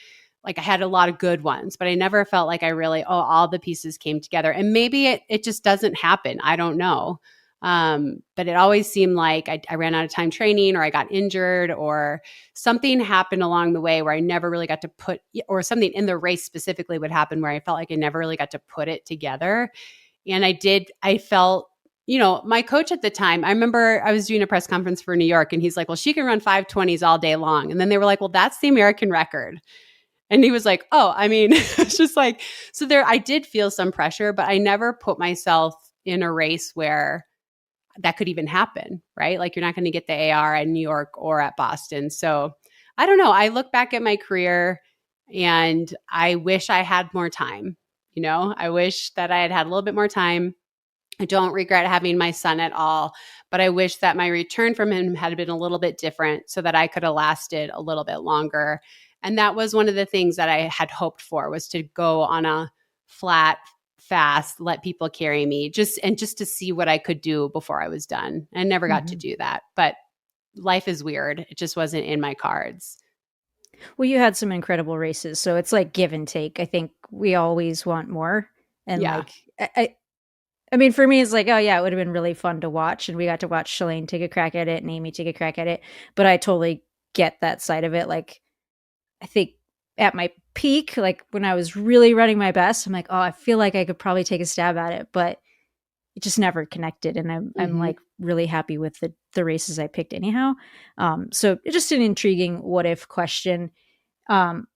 Like I had a lot of good ones, but I never felt like I really, all the pieces came together. And maybe it just doesn't happen. I don't know. But it always seemed like I ran out of time training or I got injured or something happened along the way where I never really got to put, or something in the race specifically would happen where I felt like I never really got to put it together. And I felt, my coach at the time, I remember I was doing a press conference for New York and he's like, well, she can run 5:20s all day long. And then they were like, well, that's the American record. And he was like, oh, I mean, it's just like, so I did feel some pressure, but I never put myself in a race where that could even happen, right? Like you're not going to get the AR at New York or at Boston. So I don't know. I look back at my career and I wish I had more time. I wish that I had a little bit more time. I don't regret having my son at all, but I wish that my return from him had been a little bit different so that I could have lasted a little bit longer. And that was one of the things that I had hoped for, was to go on a flat, fast, let people carry me just to see what I could do before I was done. I never got to do that, but life is weird. It just wasn't in my cards. Well, you had some incredible races, so it's like give and take. I think we always want more. And Yeah. like I mean, for me, it's like, oh yeah, it would have been really fun to watch, and we got to watch Shalane take a crack at it and Amy take a crack at it. But I totally get that side of it. Like, I think at my peak, like when I was really running my best, I'm like, oh, I feel like I could probably take a stab at it, but it just never connected. And I'm like really happy with the races I picked anyhow. So it's just an intriguing what if question. I'm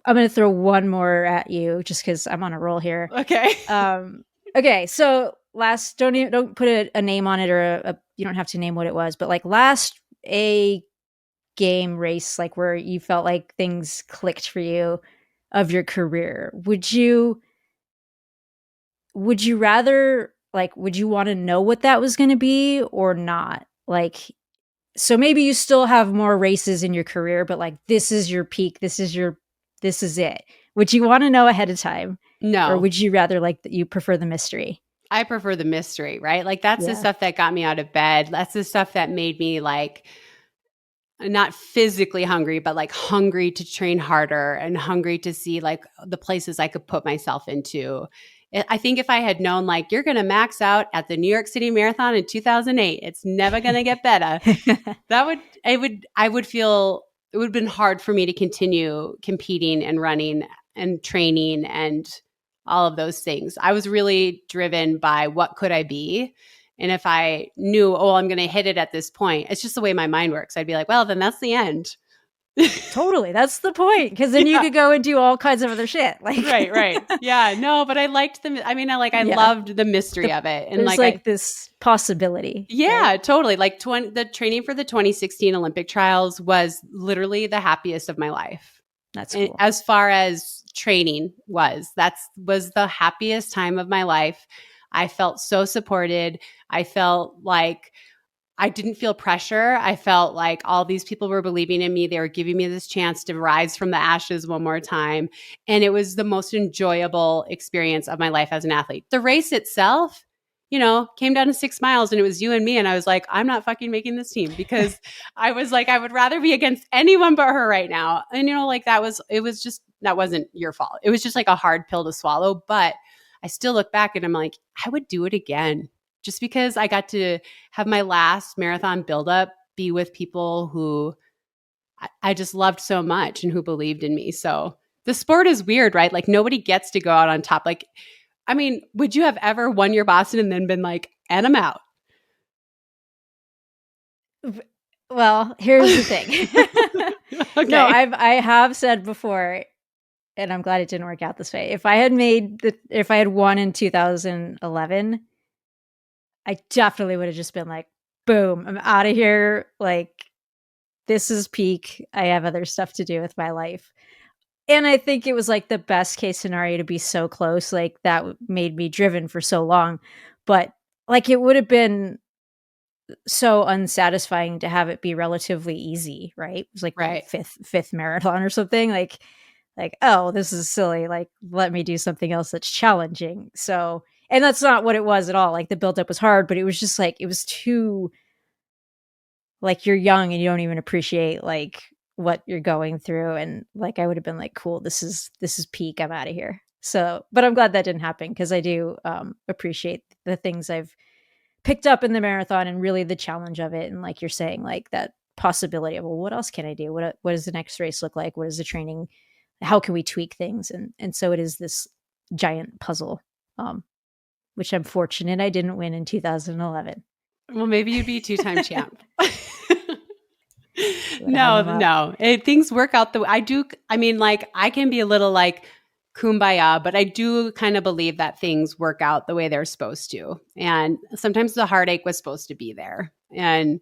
going to throw one more at you just because I'm on a roll here. Okay. Okay. So don't put a name on it, or you don't have to name what it was, but like last a game race, like where you felt like things clicked for you of your career, would you rather, like, would you want to know what that was going to be or not? Like, so maybe you still have more races in your career, but like this is your peak, this is it. Would you want to know ahead of time? No. Or would you rather, like, you prefer the mystery? I prefer the mystery, right? Like that's the Yeah. stuff that got me out of bed. That's the stuff that made me like not physically hungry, but like hungry to train harder and hungry to see like the places I could put myself into. I think if I had known, like, you're going to max out at the New York City Marathon in 2008, it's never going to get better. I would feel it would have been hard for me to continue competing and running and training and all of those things. I was really driven by what could I be? And if I knew, oh, I'm going to hit it at this point, it's just the way my mind works. I'd be like, well, then that's the end. Totally. That's the point. Because then you could go and do all kinds of other shit. Like, right. Yeah. No, but I liked I mean, I loved the mystery of it. And there's like this possibility. Yeah, right? totally. Like the training for the 2016 Olympic trials was literally the happiest of my life. That's cool. As far as training was the happiest time of my life. I felt so supported. I felt like I didn't feel pressure. I felt like all these people were believing in me. They were giving me this chance to rise from the ashes one more time. And it was the most enjoyable experience of my life as an athlete. The race itself, came down to 6 miles and it was you and me. And I was like, I'm not fucking making this team because I was like, I would rather be against anyone but her right now. And, that wasn't your fault. It was just like a hard pill to swallow. But I still look back and I'm like, I would do it again. Just because I got to have my last marathon buildup be with people who I just loved so much and who believed in me. So the sport is weird, right? Like nobody gets to go out on top. Like, I mean, would you have ever won your Boston and then been like, and I'm out? Well, here's the thing. Okay. No, I have said before, and I'm glad it didn't work out this way. If I had won in 2011, I definitely would have just been like, boom, I'm out of here. Like, this is peak. I have other stuff to do with my life. And I think it was like the best case scenario to be so close. Like, that made me driven for so long. But like, it would have been so unsatisfying to have it be relatively easy, right? It was like right. fifth marathon or something. Like, oh, this is silly. Like, let me do something else that's challenging. So, and that's not what it was at all. Like, the buildup was hard, but it was just like, it was too, like, you're young and you don't even appreciate like what you're going through. And like, I would have been like, cool, this is peak. I'm out of here. So, but I'm glad that didn't happen because I do appreciate the things I've picked up in the marathon and really the challenge of it. And like you're saying, like that possibility of, well, what else can I do? What does the next race look like? What is the training? How can we tweak things? And so it is this giant puzzle, which I'm fortunate I didn't win in 2011. Well, maybe you'd be 2-time champ. No. Things work out I do. I mean, like I can be a little like kumbaya, but I do kind of believe that things work out the way they're supposed to. And sometimes the heartache was supposed to be there. And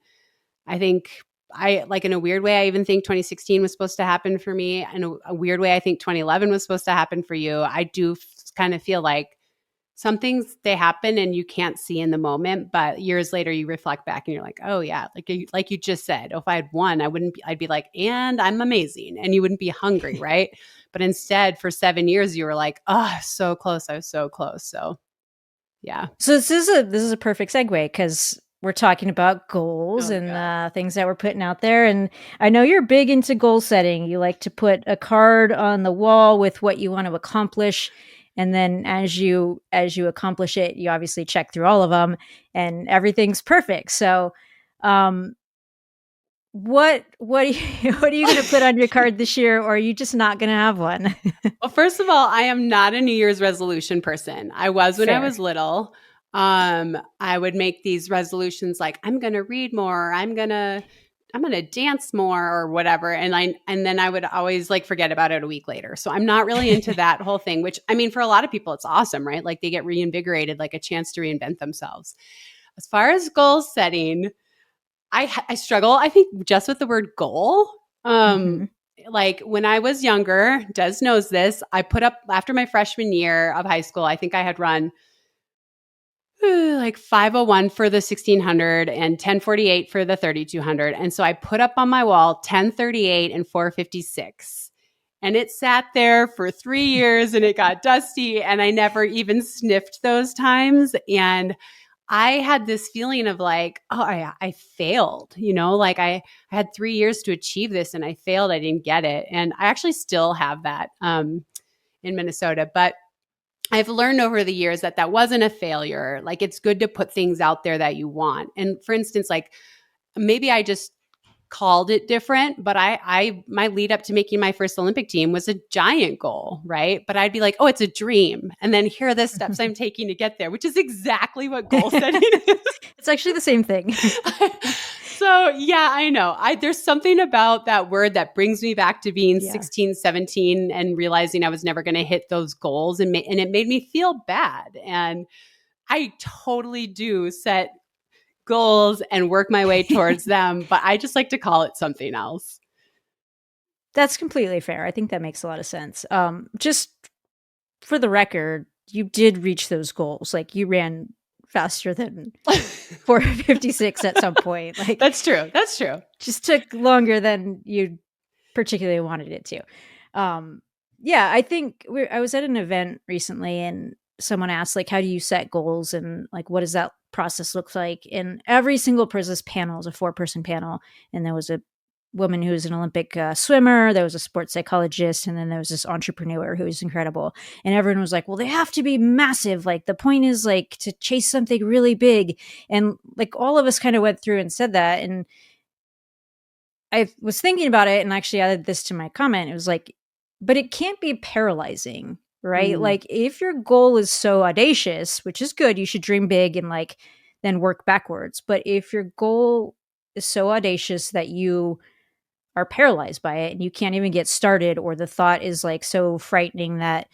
I think in a weird way, I even think 2016 was supposed to happen for me. In a weird way, I think 2011 was supposed to happen for you. I do kind of feel like some things, they happen and you can't see in the moment, but years later you reflect back and you're like, oh yeah, like you just said, if I had won, I'd be like, and I'm amazing. And you wouldn't be hungry, right? But instead for 7 years, you were like, oh, so close. I was so close. So yeah. So this is a perfect segue because we're talking about goals and things that we're putting out there. And I know you're big into goal setting. You like to put a card on the wall with what you want to accomplish. And then as you accomplish it, you obviously check through all of them and everything's perfect. So what are you going to put on your card this year, or are you just not going to have one? Well, first of all, I am not a New Year's resolution person. I was when I was little. I would make these resolutions like I'm going to read more, I'm going to dance more or whatever. And then I would always like forget about it a week later. So I'm not really into that whole thing, which I mean, for a lot of people, it's awesome, right? Like they get reinvigorated, like a chance to reinvent themselves. As far as goal setting, I struggle, I think, just with the word goal. Like when I was younger, Des knows this, I put up after my freshman year of high school, I think I had run like 5:01 for the 1600 and 10:48 for the 3200. And so I put up on my wall 10:38 and 4:56. And it sat there for 3 years and it got dusty and I never even sniffed those times. And I had this feeling of like, oh, I failed, like I had 3 years to achieve this and I failed. I didn't get it. And I actually still have that in Minnesota. But I've learned over the years that that wasn't a failure. Like, it's good to put things out there that you want. And for instance, like maybe I just called it different, but my lead up to making my first Olympic team was a giant goal, right? But I'd be like, oh, it's a dream. And then here are the steps I'm taking to get there, which is exactly what goal setting is. It's actually the same thing. So yeah, I know. There's something about that word that brings me back to being Yeah. 16, 17 and realizing I was never going to hit those goals. And it made me feel bad. And I totally do set goals and work my way towards them, but I just like to call it something else. That's completely fair. I think that makes a lot of sense. Just for the record, you did reach those goals. Like, you ran faster than 4:56 at some point. Like, That's true. That's true. just took longer than you particularly wanted it to. Yeah, I think I was at an event recently, and someone asked, like, how do you set goals, and like, what does that process look like? And every single person's panel is a 4-person panel, and there was a woman who was an Olympic swimmer, there was a sports psychologist, and then there was this entrepreneur who was incredible. And everyone was like, well, they have to be massive. Like, the point is, like, to chase something really big. And like, all of us kind of went through and said that. And I was thinking about it and actually added this to my comment. It was like, but it can't be paralyzing, right? Like, if your goal is so audacious, which is good, you should dream big and like then work backwards. But if your goal is so audacious that you are paralyzed by it and you can't even get started, or the thought is like so frightening that,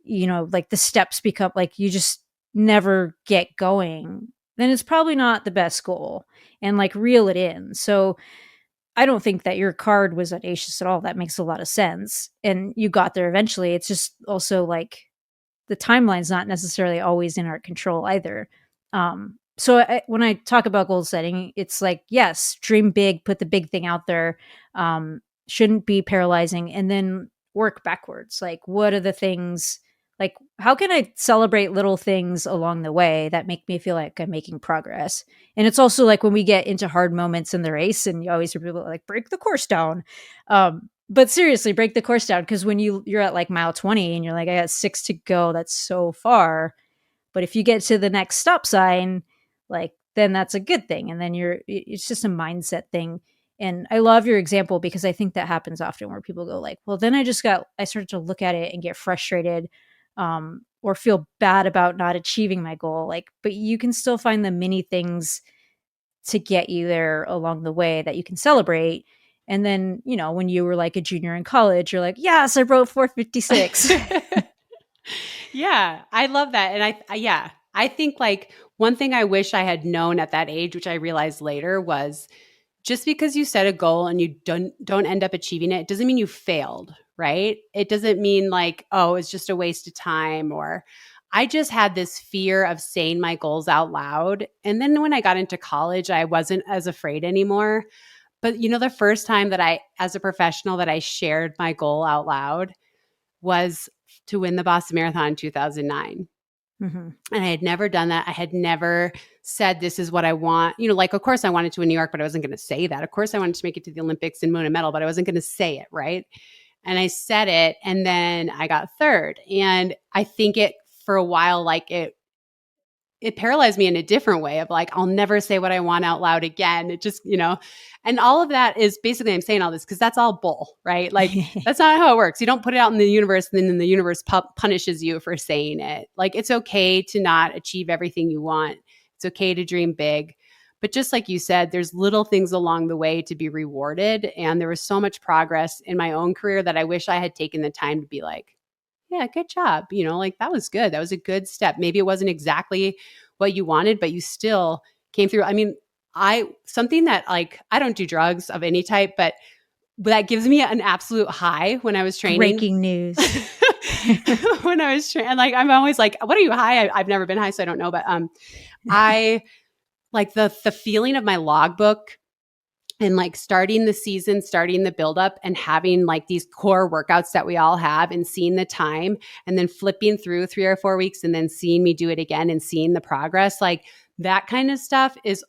you know, like the steps become like you just never get going, then it's probably not the best goal, and like reel it in. So I don't think that your card was audacious at all. That makes a lot of sense. And you got there eventually. It's just also like the timeline's not necessarily always in our control either. When I talk about goal setting, it's like, yes, dream big, put the big thing out there. Shouldn't be paralyzing, and then work backwards. Like, what are the things, like, how can I celebrate little things along the way that make me feel like I'm making progress? And it's also like when we get into hard moments in the race, and you always hear people like, break the course down. But seriously, break the course down, because when you're at like mile 20 and you're like, I got 6 to go, that's so far. But if you get to the next stop sign, like, then that's a good thing. And then it's just a mindset thing. And I love your example, because I think that happens often where people go like, well, then I started to look at it and get frustrated, or feel bad about not achieving my goal. Like, but you can still find the mini things to get you there along the way that you can celebrate. And then, you know, when you were like a junior in college, you're like, yes, I wrote 4:56. Yeah, I love that. And I think like one thing I wish I had known at that age, which I realized later, was just because you set a goal and you don't end up achieving it, doesn't mean you failed, right? It doesn't mean like, oh, it's just a waste of time. Or I just had this fear of saying my goals out loud. And then when I got into college, I wasn't as afraid anymore. But you know, the first time that as a professional, that I shared my goal out loud was to win the Boston Marathon in 2009. Mm-hmm. And I had never done that. I had never said, this is what I want. You know, like, of course I wanted to win New York, but I wasn't going to say that. Of course I wanted to make it to the Olympics and win a medal, but I wasn't going to say it, right? And I said it, and then I got third. And I think for a while, like it paralyzed me in a different way of like, I'll never say what I want out loud again. It just, you know, and all of that is basically, I'm saying all this because that's all bull, right? Like, that's not how it works. You don't put it out in the universe and then the universe punishes you for saying it. Like, it's okay to not achieve everything you want. It's okay to dream big. But just like you said, there's little things along the way to be rewarded. And there was so much progress in my own career that I wish I had taken the time to be like, yeah, good job. You know, like, that was good. That was a good step. Maybe it wasn't exactly what you wanted, but you still came through. I mean, something that, like, I don't do drugs of any type, but that gives me an absolute high when I was training. Breaking news. When I was training, like, I'm always like, what are you high? I've never been high, so I don't know. But I like the feeling of my logbook, and like starting the season, starting the buildup, and having like these core workouts that we all have, and seeing the time, and then flipping through 3 or 4 weeks, and then seeing me do it again and seeing the progress, like that kind of stuff is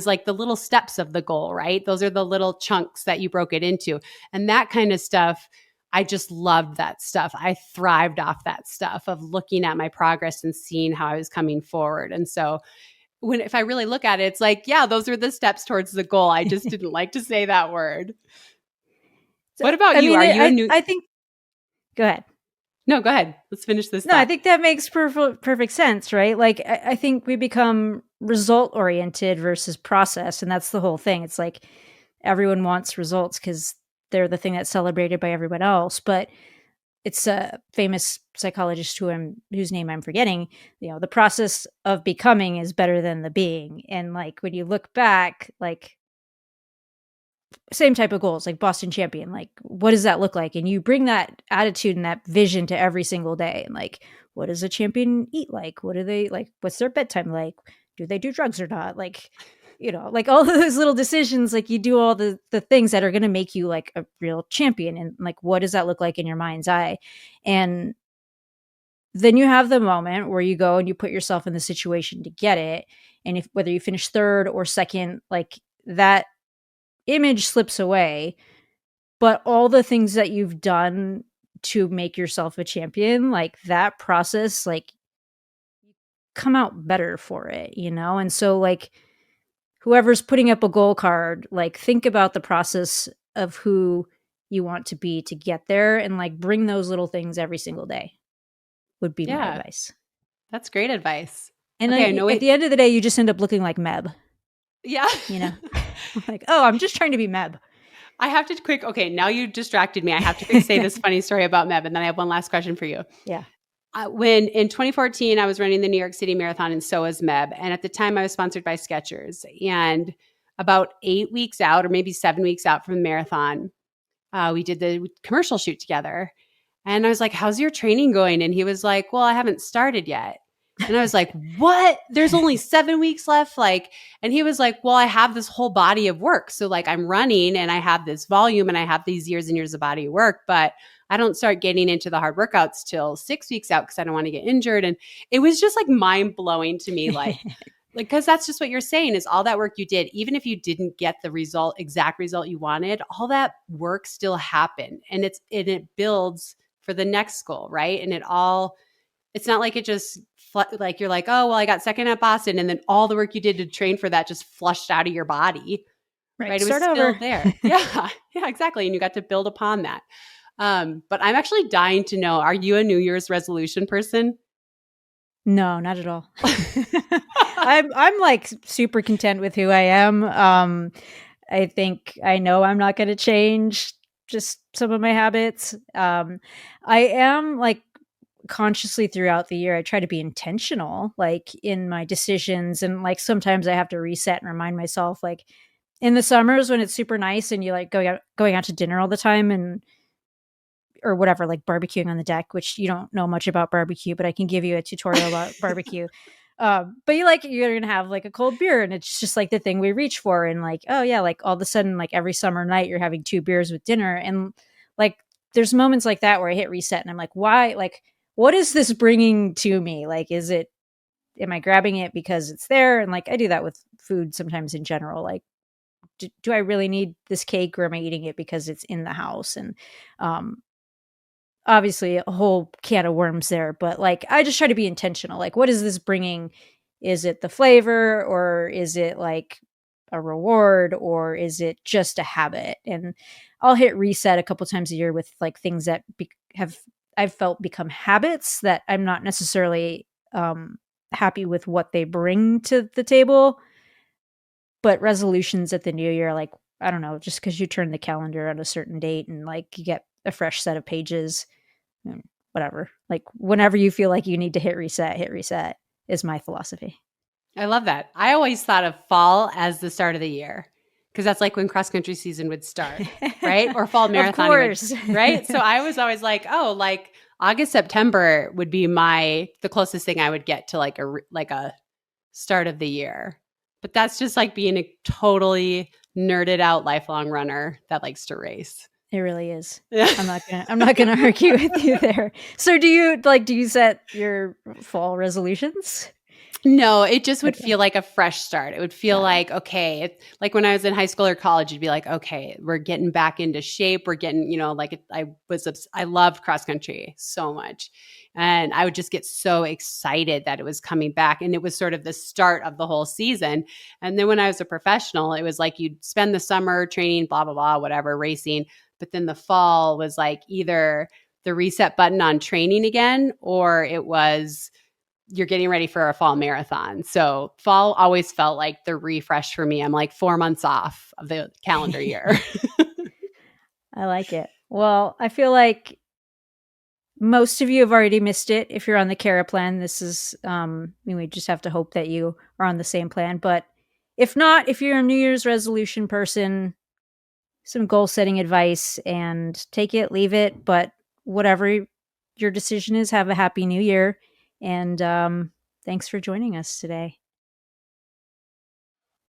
like the little steps of the goal, right? Those are the little chunks that you broke it into. And that kind of stuff, I just loved that stuff. I thrived off that stuff of looking at my progress and seeing how I was coming forward. And so if I really look at it, it's like, yeah, those are the steps towards the goal. I just didn't like to say that word. So, What about I you? mean, Are you a new? I think. Go ahead. No, go ahead. Let's finish this No, I thought. think that makes perfect sense, right? Like, I think we become result oriented versus process, and that's the whole thing. It's like everyone wants results because they're the thing that's celebrated by everyone else. But it's a famous psychologist whose name I'm forgetting. The process of becoming is better than the being, and like when you look back, like same type of goals, like Boston champion, like what does that look like? And you bring that attitude and that vision to every single day. And like, what does a champion eat like? What do they like? What's their bedtime like? Do they do drugs or not? Like, like all of those little decisions, like you do all the things that are going to make you like a real champion. And like, what does that look like in your mind's eye? And then you have the moment where you go and you put yourself in the situation to get it. And if whether you finish third or second, like that image slips away, but all the things that you've done to make yourself a champion, like that process, like come out better for it, And so like whoever's putting up a goal card, like think about the process of who you want to be to get there and like bring those little things every single day would be my Yeah, advice. that's great advice. And Okay, I know at it. the end of the day, you just end up looking like Meb, Yeah. like, oh, I'm just trying to be Meb. I have to okay, now you distracted me. I have to quick say this funny story about Meb, and then I have one last question for you. Yeah. When in 2014, I was running the New York City Marathon, and so was Meb. And at the time, I was sponsored by Skechers. And about 8 weeks out, or maybe 7 weeks out from the marathon, we did the commercial shoot together. And I was like, how's your training going? And he was like, well, I haven't started yet. And I was like, what? There's only 7 weeks left. And he was like, well, I have this whole body of work. So like I'm running and I have this volume and I have these years and years of body of work, but I don't start getting into the hard workouts till 6 weeks out because I don't want to get injured. And it was just like mind blowing to me. Because that's just what you're saying is all that work you did, even if you didn't get the exact result you wanted, all that work still happened. And it builds for the next goal, right? And it's not like it just like you're like, oh, well, I got second at Boston. And then all the work you did to train for that just flushed out of your body, right? It was Start still over. there. Yeah, exactly. And you got to build upon that. But I'm actually dying to know, are you a New Year's resolution person? No, not at all. I'm like super content with who I am. I think I know I'm not going to change just some of my habits. I am like consciously throughout the year, I try to be intentional, like in my decisions. And like sometimes I have to reset and remind myself, like in the summers when it's super nice and you like going out to dinner all the time and or whatever, like barbecuing on the deck, which you don't know much about barbecue, but I can give you a tutorial about barbecue. But you're going to have like a cold beer and it's just like the thing we reach for. And like, oh yeah, like all of a sudden, like every summer night you're having 2 beers with dinner. And like, there's moments like that where I hit reset and I'm like, why, like, what is this bringing to me? Like, am I grabbing it because it's there? And like, I do that with food sometimes in general. Like, do I really need this cake or am I eating it because it's in the house? And, obviously a whole can of worms there, but like I just try to be intentional. Like, what is this bringing? Is it the flavor or is it like a reward or is it just a habit? And I'll hit reset a couple times a year with like things that I've felt become habits that I'm not necessarily happy with what they bring to the table. But resolutions at the new year, like, I don't know, just because you turn the calendar on a certain date and like you get a fresh set of pages, whatever. Like whenever you feel like you need to hit reset is my philosophy. I love that. I always thought of fall as the start of the year because that's like when cross country season would start, right? Or fall marathon, Of course. right? So I was always like, oh, like August, September would be the closest thing I would get to like a start of the year. But that's just like being a totally nerded out lifelong runner that likes to race. It really is. Yeah. I'm not gonna argue with you there. So do you set your fall resolutions? No, it just would Okay. feel like a fresh start. It would feel Got it. like, okay, like when I was in high school or college, you'd be like, okay, we're getting back into shape. We're getting, I loved cross country so much. And I would just get so excited that it was coming back. And it was sort of the start of the whole season. And then when I was a professional, it was like you'd spend the summer training, blah, blah, blah, whatever, racing. But then the fall was like either the reset button on training again, or it was you're getting ready for a fall marathon. So fall always felt like the refresh for me. I'm like 4 months off of the calendar year. I like it. Well, I feel like most of you have already missed it. If you're on the Cara plan, this is, we just have to hope that you are on the same plan. But if not, if you're a New Year's resolution person, some goal setting advice and take it, leave it. But whatever your decision is, have a happy new year. And thanks for joining us today.